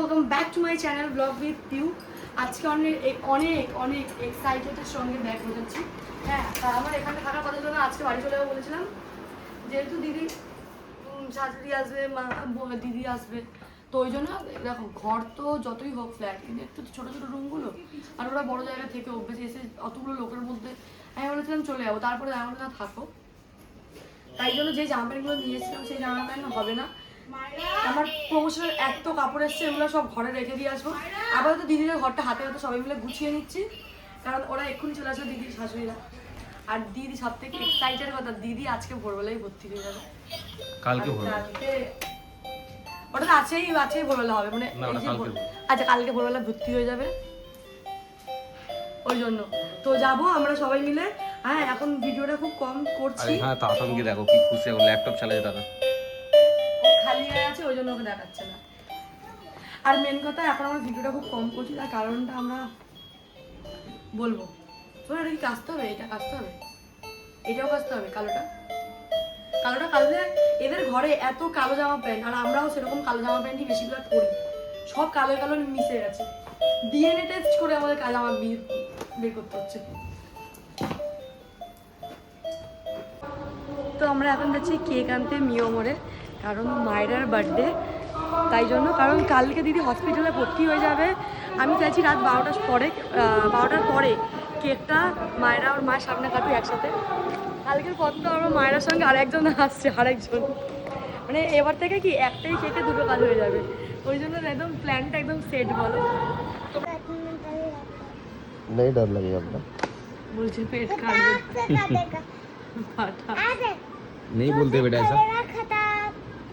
Welcome back to my channel blog with you. আজকে অনেক অনেক অনেক এক্সাইটেডের সঙ্গে ব্যাক হয়েছি। হ্যাঁ, আমার এখানে থাকার কথা ছিল না, আজকে বাড়ি চলে যাবো বলেছিলাম। যেহেতু দিদি শাশুড়ি আসবে, মা দিদি আসবে, তো ওই জন্য দেখো ঘর তো যতই হোক ফ্ল্যাট, কিন্তু একটু ছোটো ছোটো রুমগুলো, আর ওরা বড়ো জায়গা থেকে অভ্যেস, এসে অতগুলো লোকের মধ্যে আমি বলেছিলাম চলে যাবো। তারপরে আমি বলে না থাকো, তাই জন্য যে জামা প্যান্টগুলো নিয়েছিলাম সেই জামা প্যান্ট হবে না। আমার প্রমোশনের এত কাপড় এসছে, এগুলো সব ঘরে রেখে দিয়ে আসবো। আপাতত দিদিদের ঘরটা হাতে হাতে সবাই মিলে গুছিয়ে নিচ্ছি, কারণ ওরা এক্ষুনি চলে আসবে দিদির শাশুড়িরা। আর দিদি সব থেকে এক্সাইটেড কথা, দিদি আজকে ভোরবেলায় ভর্তি হয়ে যাবে। কালকে ওটা তো আছেই ভোরবেলা হবে, মানে আচ্ছা কালকে ভোরবেলা ভর্তি হয়ে যাবে, ওই জন্য তো যাবো আমরা সবাই মিলে। হ্যাঁ, এখন ভিডিওটা খুব কম করছি। হ্যাঁ, তাতামকে দেখো কি খুশি, এখন ল্যাপটপ চালাচ্ছে দাদা, খালি হয়ে আছে, ওই জন্য ওকে দেখাচ্ছে না। আর মেন কথা, এখন আমরা ভিডিওটা খুব কম করছি, তার কারণটা আমরা বলবো। শোনো, এটা কি কাচতে হবে? এটা কাচতে হবে, এটাও কাচতে হবে। কালোটা কাচলে এদের ঘরে এত কালো জামা প্যান্ট, আর আমরাও সেরকম কালো জামা প্যান্টই বেশিরভাগ পরি, সব কালো কালো মিশে গেছে। ডিএনএ টেস্ট করে আমাদের জামা বের করতে হচ্ছে। তো আমরা এখন যাচ্ছি কেক আনতে মিয়মরে, কারণ মায়ের বার্থডে, তাই জন্য। কারণ কালকে দিদি হসপিটালে ভর্তি হয়ে যাবে। আমি চাইছি রাত 12টার পরে কেকটা মায়েরা ওর মায়ের সামনে কাটুক একসাথে। কালকের পর তো আমার মায়ের সঙ্গে আরেকজন আসছে, আরেকজন, মানে এবার থেকে কি একটাই কেকে দুটো কাজ হয়ে যাবে, ওই জন্য একদম প্ল্যানটা একদম সেট। বলো, नहीं डर लगेगा अपना, বলছে পেট কাটবে, नहीं बोलते बेटा ऐसा,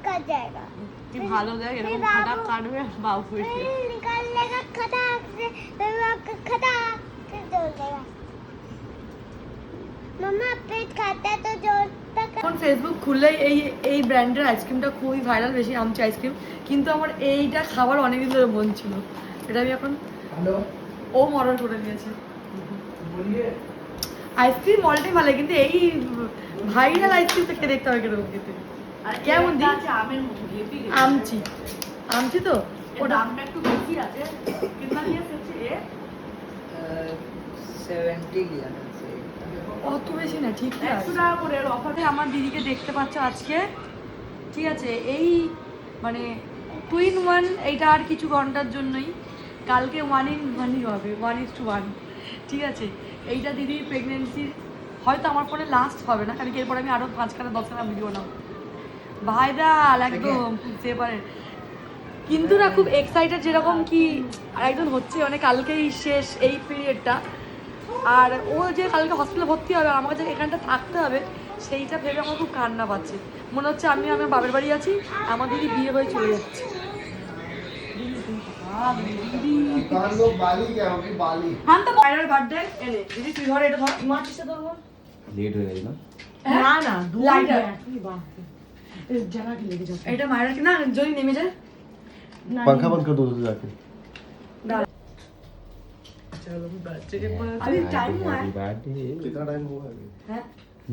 कट जाएगा। কি ভালো দেখ, এরকম খাটা কাটবে বাবু निकाल लेगा खटाक से, खटाक से जोड़ देगा। मम्मा पेट खाता है तो जोड़ता। এখন ফেসবুক খুললেই এই ব্র্যান্ডের আইসক্রিমটা খুবই ভাইরাল, বেশি আমচি আইসক্রিম। কিন্তু আমার এইটা খাবার অনেকদিন ধরে মন ছিল, এটা আমি এখন ও অর্ডার করে দিয়েছে। আইসক্রিম অলরেডি ভালো, কিন্তু এই ভাইরাল আইসক্রিমটা খেয়ে দেখতে হবে কিরকম খেতে। আর কেমন দিচ্ছে আমের মতো আমচি তো ওটা দামটা একটু বেশি আছে। কিतना दिया सच्ची है 70 लिया था। অত বেশি না, ঠিক আছে 100 টাকা করে অফারে। আমার দিদিকে দেখতে পাচ্ছ আজকে, ঠিক আছে। এই মানে 2-in-1, এইটা আর কিছু ঘন্টার জন্যই, কালকে 1-in-1 হবে, 1:1, ঠিক আছে। এইটা দিদির প্রেগনেন্সির হয়তো আমার ফোনে লাস্ট হবে না, কারণ এরপর আমি আরও 5-10 ভিডিও নাও ভাইরাল একদম সেপারে। কিন্তু না খুব এক্সাইটেড, যেরকম কি আরেকজন হচ্ছে, মানে কালকেই শেষ এই পিরিয়ডটা। আর ও যে কালকে হসপিটালে ভর্তি হবে, আমাকে যে এখানটা থাকতে হবে, সেইটা ভেবে আমার খুব কান্না পাচ্ছে। মনে হচ্ছে আমি আমার বাবার বাড়ি আছি, আমার দিদি বিয়ে হয়ে চলে যাচ্ছে। হ্যাঁ, তো বাইরের বার্থডে এনে দিদি তুই ঘরে এটা ধর, মাছিসে ধরবো लेट हो गई ना, না না লাইটার জানা কি লেগে যাচ্ছে। এটা মায়ের কি না, যদি নেমে যায় पंखा बंद कर दो उधर जाके। चलो बच्चे के पास अभी टाइम हुआ है, कितना टाइम हुआ है?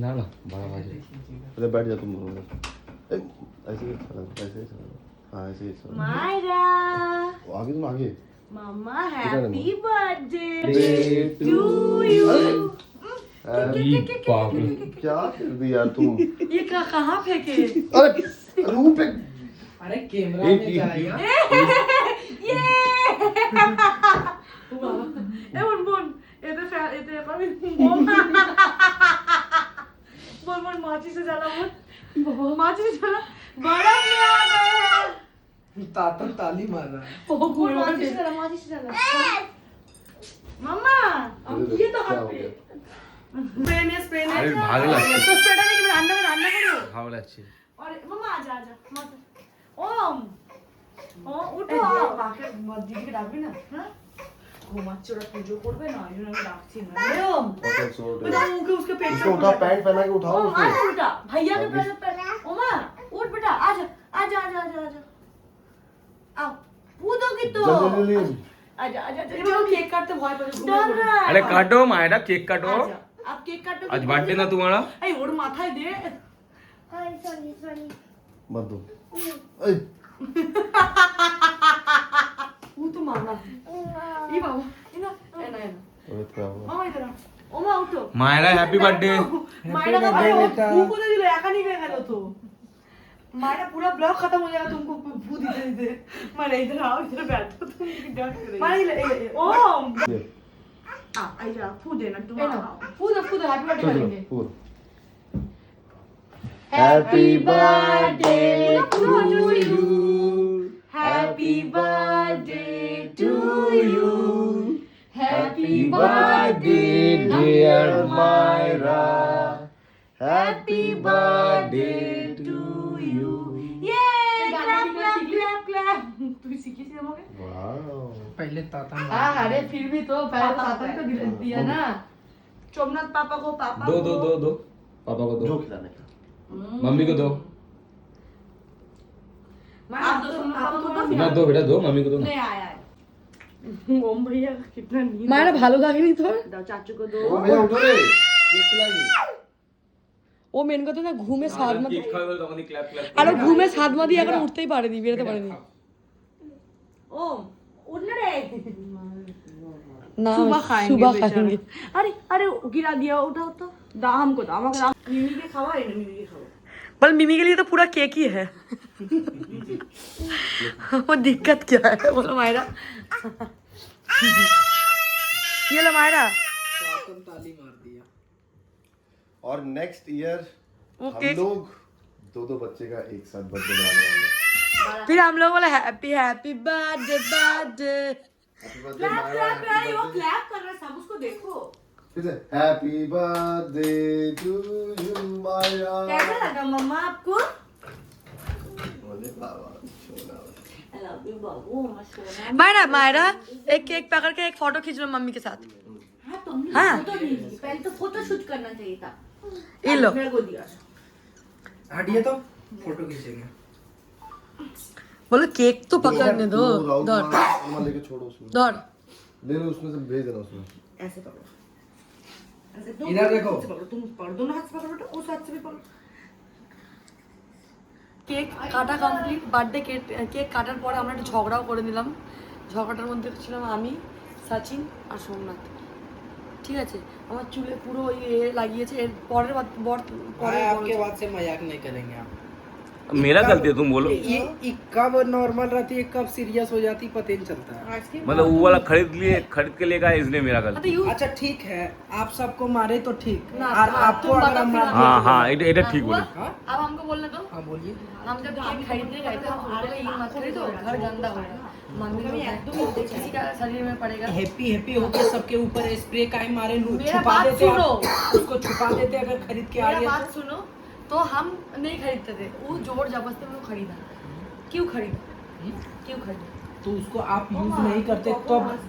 ना ना 12 बजे। अरे बैठ जा तुम, ऐसे ही चला, ऐसे ही चला, हाँ ऐसे ही चला। मायरा आगे तुम आगे। मामा हैप्पी बर्थडे टू यू। क्या कर दिया तुम? ये कहाँ फेंके? अरे रूम पे, अरे कैमरा में जाएगा। ये ए बोन এতে পারবি बोल माची से জ্বালা, बोल माची से জ্বালা, बड़ा में आ गया। ताता ताली मार रहा है। ओ बोल माची से জ্বালা मामा, अब ये तो हाथ पे स्प्रे ने अरे भाग लगती तो स्प्रेটা নিয়ে রান্না করো। ভালো লাগছে। আরে মামা আজা ওম ও উঠো, বাকে দিদিকে ডাকবি না? হ্যাঁ, ঘুমাচ্ছে, ওরা পুজো করবে না, এই জন্য আমি ডাকছি না। ওম बेटा उनके उसके पेट इसको उठा, पैंट पहना के उठाओ उसको। आजा बेटा, भैया के पैर पे ओमा उठ बेटा, आजा आजा आजा आजा आजा आओ कूदोगी तो जल्दी आजा आजा चलो केक काटते भय पर घूम रहा है। अरे काटो मायरा, केक काटो, आप केक काटो, आज बर्थडे ना तुम्हारा। এই ওর মাথায় দে, सॉरी मत दो। ए মায়েরা হ্যাপি বার্থডে। मायरा का birthday, भाई बेटा। फू को तो दिलो एका नहीं गया तो मायरा पूरा ब्लॉग खत्म हो जाएगा तुमको फू दीते दीते मायरा इधर आओ इधर बैठो तुम डर मायरा ओ आई जा फू देना तुम फू दो हैप्पी बर्थडे करेंगे happy birthday to you happy birthday to you happy birthday dear Myra happy birthday to you. ये क्लैप क्लैप क्लैप क्लैप तू सीखी थी हमको वाओ पहले ताता हाँ अरे फिर भी तो पहले पापा ने तो दिया ना सोमनाथ पापा को पापा दो दो दो दो पापा को दो, जो खिलाने का मम्मी को दो आप तो सोमनाथ पापा को ना, दो बेटा दो, मम्मी को दो ना। नहीं आया है ओम भैया का कितना नींद मायरा ভালো লাগেনি তোর दाओ चाचू को दो ओ भैया उठो रे ये खिलाएंगे ও মেন কথা না ঘুমে সাত মাস কেক খাবে তখনই ক্ল্যাপ ক্ল্যাপ আরে ঘুমে সাত মাস দিয়ে এখন উঠতেই পারেনি বেরোতে পারেনি ओम उठना रे না सुबह खाएंगे सुबह बेचारा। खाएंगे अरे अरे गिरा दिया उठाओ तो दा हमको दो हमको मिमी के खावा है ना मिमी के खावा पर मिमी के लिए तो पूरा केक ही है वो दिक्कत क्या है बोलो मायरा ये लो मायरा ताता ताली मार दिया। और नेक्स्ट ईयर वो हम केक लोग दो दो बच्चे का एक साथ बर्थडे मनाने वाले हैं। फिर हम लोग बोले happy happy birthday birthday happy birthday clap Myra, clap happy यार वो बर्थडे। क्लैप कर रहा है सब उसको देखो फिर से happy birthday to you Myra. कैसा लगा मम्मा आपको बोले बाबा सोना आई लव यू बाबू मम्मा सोना मायरा मायरा एक केक पकड़ के एक फोटो खींच लो मम्मी के साथ हाँ तुमने हाँ। फोटो नहीं ली पहले तो फोटो शूट करना चाहिए था ये लो मेरे को दिया हटिए तो फोटो खींचेंगे। बोलो केक तो पकड़ने दो राउंड दौड़ मार लेके छोड़ो उसमें दौड़ ले लो उसमें से भेज देना उसमें। ऐसे पकड़ो ऐसे दो इधर देखो। हाथ से पकड़ो तुम पकड़ो दोनों हाथ से पकड़ो बेटा उस हाथ से भी पकड़ो কেক কাটা কমপ্লিট বার্থডে কেক কাটার পরে আমরা একটু ঝগড়াও করে নিলাম ঝগড়াটার মধ্যে ছিলাম আমি সচিন আর সোমনাথ ঠিক আছে আমার চুলে পুরো লাগিয়েছে এর পরের भाई आपके बात से मजाक नहीं करेंगे आप। मेरा गलती है तुम बोलो ये कब नॉर्मल रहती है कब सीरियस हो जाती है पता ही नहीं चलता है। मतलब वो वाला खरीद के लेगा इसलिए मेरा गलती। अच्छा ठीक है आप सबको मारे तो ठीक ना, और ना, आपको तुम अगर बताओ हम फिर मार हाँ हाँ এটা ठीक बोले। हाँ अब हमको बोलने दो हाँ बोलिए। हम जब केक खरीदने गए थे हम बोले ये मत खरीदो घर गंदा होगा मंदिर में एकदम किसी का शरीर में पड़ेगा हैप्पी हैप्पी होके सबके ऊपर स्प्रे काहे मारे मेरा छुपा बात देते सुनो। आप, उसको छुपा देते अगर खरीद के आ मेरा गए बात सुनो तो हम नहीं खरीदते थे वो जोर जबरदस्ती में वो खरीदा क्यों खरीदा तो उसको आप यूज नहीं करते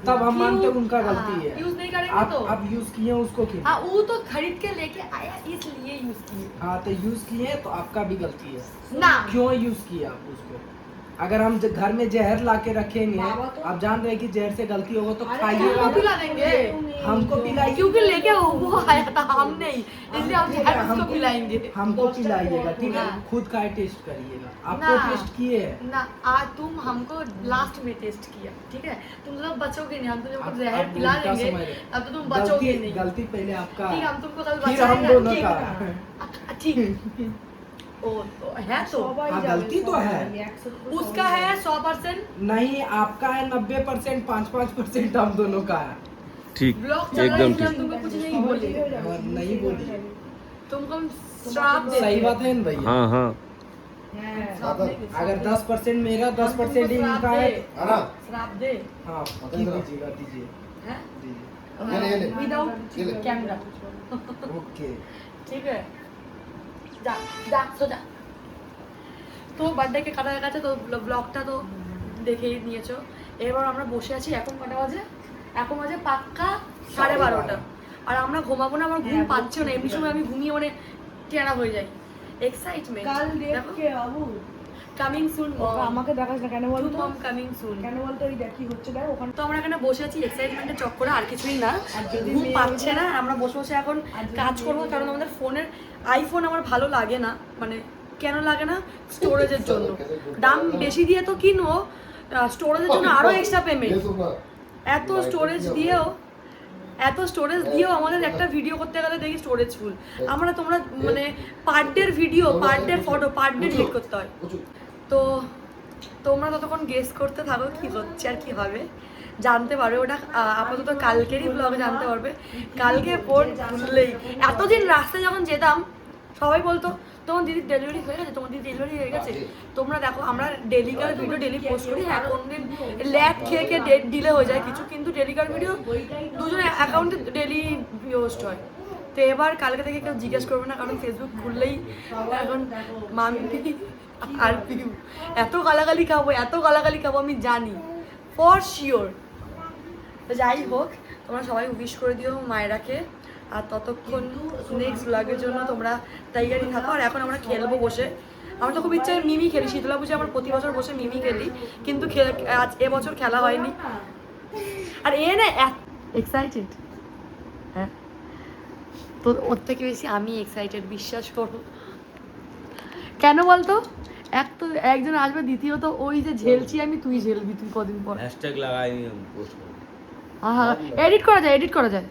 तब हम मानते हैं उनका गलती है। यूज नहीं करेंगे तो आप यूज किए उसको क्यों? हाँ वो तो खरीद के लेके आया इसलिए यूज किए हाँ तो यूज किए तो आपका भी गलती है। ना क्यों यूज किया आप उसको? अगर हम घर में जहर ला के रखेंगे आप जान रहे हैं कि जहर से गलती होगा तो खाइएगा हमको पिला देंगे हमको पिलाइए क्योंकि लेके वो आया था हम नहीं इसलिए हम जहर उसको पिलाएंगे हमको पिलाइएगा ठीक है हाँ। खुद का टेस्ट करिएगा आप ना। तो टेस्ट किए हैं। ना आज तुम हमको लास्ट में टेस्ट किया ठीक है तुम लोग बचोगे नहीं हम तुम लोग जहर आप पिला उल्टा देंगे समझ रहे हैं। अब तो तुम बचोगे नहीं गलती पहले आपका ठीक हम तुमको कल फिर हम बचाएंगे दोनों का ठीक ओ तो है तो हाँ गलती तो है उसका है 100% नहीं आपका है 90% 5% हम दोनों का है ठीक ब्लॉग चल रहा है एकदम इसलिए हम ठीक। तुमको कुछ नहीं बोले और नहीं बोलिए तुमको हम श्राप दे सही बात है ना भैया। हाँ हाँ अगर 10% मेरा 10% इनका है तो- आना श्राप दे हाँ दीजिएगा दीजिए हैं ये ले, ये ले। विदाउट ये ले। कैमरा ओके ঠিক আছে যা যা সোজা তো বার্থডে কাটা হয়ে গেছে তো ব্লগটা তো দেখেই নিয়েছো এবার আমরা বসে আছি এখন কটা বাজে এখন বাজে পাক্কা 12:30 আর আমরা ঘুমাবো না আমার ঘুম পাচ্ছে না এমনি সময় আমি ঘুমিয়ে মানে টেরা হয়ে যাই এক্সাইটমেন্ট কাল দেখকে বাবু কামিং সুন আমাকে দেখাস না কেন বলতো মম কামিং সুন কেন বলতো এই দেখি হচ্ছে দেখ ওখানে তো আমরা এখানে বসে আছি এক্সাইটমেন্টের চক্করে আর কিছুই না ঘুম পাচ্ছে না আমরা বসে বসে এখন কাজ করবো কারণ আমাদের ফোনের আইফোন আমার ভালো লাগে না মানে কেন লাগে না স্টোরেজের জন্য দাম বেশি দিয়ে তো কিনবো স্টোরেজের জন্য আরো এক্সট্রা পেমেন্ট ये सुना এত স্টোরেজ দিয়েও এত স্টোরেজ দিয়েও আমাদের একটা ভিডিও করতে গেলে দেখি স্টোরেজ ফুল। তোমরা মানে পার ডের ভিডিও, পার ডের ফটো, পার ডে ডিলিট করতে হয়। তো তোমরা ততক্ষণ গেস করতে থাকো কি হচ্ছে আর কি হবে, জানতে পারবে ওটা আপাতত কালকেরই ব্লগে জানতে পারবে। কালকে ফোন খুললেই এতদিন রাস্তায় যখন যেতাম সবাই বলতো তোমার দিদির ডেলিভারি হয়ে গেছে, তোমার দিদি ডেলিভারি হয়ে গেছে। তোমরা দেখো আমরা ডেলিকার ভিডিও ডেলি পোস্ট করি, হ্যাঁ কোনদিন ল্যাব খেয়ে খেয়ে ডেট ডিলে হয়ে যায় কিছু, কিন্তু ডেলিকার ভিডিও দুজনের অ্যাকাউন্টে ডেলি পোস্ট হয়। তো এবার কালকে থেকে কেউ জিজ্ঞেস করবে না, কারণ ফেসবুক খুললেই এখন মামি আর পিউ এত গালাগালি খাবো, এত গালাগালি খাবো আমি জানি ফর শিওর। তো যাই হোক, তোমরা সবাই উইশ করে দিও মায়েরাকে। আর ততক্ষণ নেক্সট ব্লগের জন্য তোমরা তৈরি থাকো। আর এখন আমরা খেলবো বসে। আমার তো খুব ইচ্ছা মিমি খেলি, শীতলা পুজো আমার প্রতি বছর বসে মিমি খেলি, কিন্তু আজ এবছর খেলা হয়নি। আর এ না এক্সাইটেড, হ্যাঁ তো ওর থেকে বেশি আমি এক্সাইটেড, বিশ্বাস করো। কেন বলতো, একজন আসবে, দ্বিতীয়ত ওই যে ঝেলছি আমি, তুই ঝেলবি তুই কদিন পর। হ্যাশট্যাগ লাগাই পোস্ট করব। এডিট করা যায়